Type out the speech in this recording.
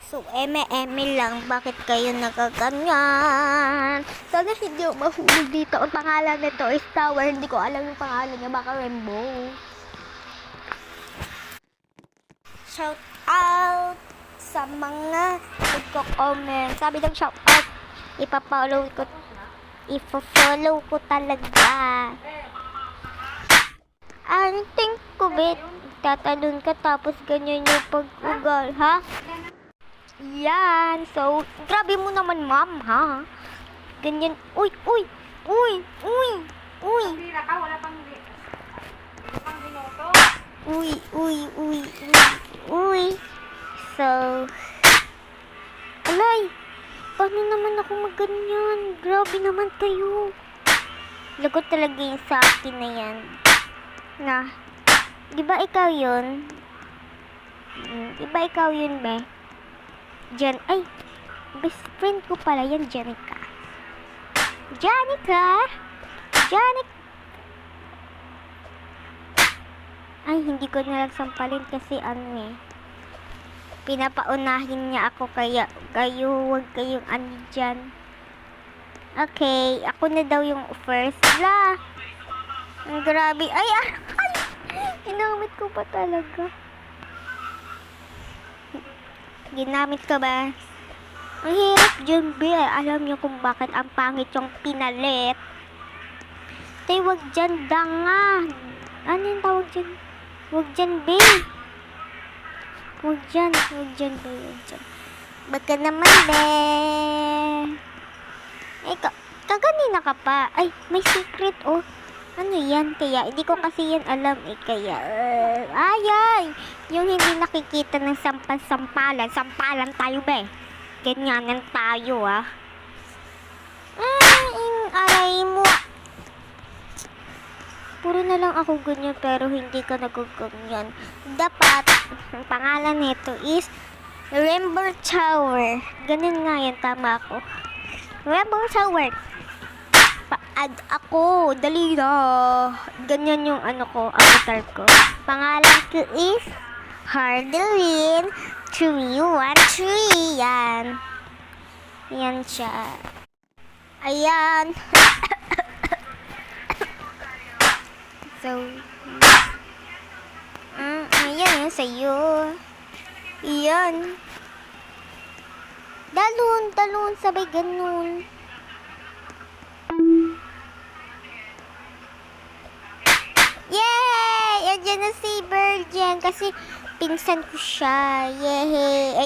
So, eme-eme lang. Bakit kayo nagaganyan? Sana hindi ako mahulog dito. Ang pangalan nito is Tower. Hindi ko alam yung pangalan niya. Baka Rainbow. Shout out sa mga nagko-comment. Sabi ng shout out, ipa-follow ko talaga. Anting ko, bet. Tatalon ka tapos ganyan yung pag-ugal, ha? Yan. So, grabe mo naman, ma'am, ha? Ganyan. Uy. Wala pang binoto. Uy. So, alay. Paano naman ako magganyan? Grabe naman kayo. Lagot talaga yung sa akin na yan. Na, di ba ikaw yun? Di ba ikaw yun, be? Ay, best friend ko pala yan, Janica. Ay, hindi ko na lang sampalin kasi pinapaunahin niya ako kaya huwag kayong dyan. Okay, ako na daw yung first la. Ang grabe. Ay, ginamit ko pa talaga. Ginamit ko ba? Ang hirap dyan, be. Alam niyo kung bakit ang pangit yung pinalit. Tay, wag dyan, danga. Ano yung tawag dyan? Wag dyan, be. Wag dyan, be. Baka naman, be. Ay, kaganina ka pa. Ay, may secret, oh. Ano yan? Kaya, hindi ko kasi yan alam, kaya, ay, yung hindi nakikita ng sampalan tayo, be. Ganyanan tayo, aray mo. Puro na lang ako ganyan, pero hindi ka nagaganyan. Dapat, ang pangalan nito is Rainbow Tower. Ganun nga yan, tama ako. Rainbow Tower. Pa-add ako. Dali na. Ganyan yung avatar ko. Pangalan ko is Hardelyn 313. Yan. Yan siya. Ayan. So, ayan yun sa'yo. Iyan. Dalun, sabay ganun. Yay! Andiyan na si Virgin kasi pinsan ko siya. Yay!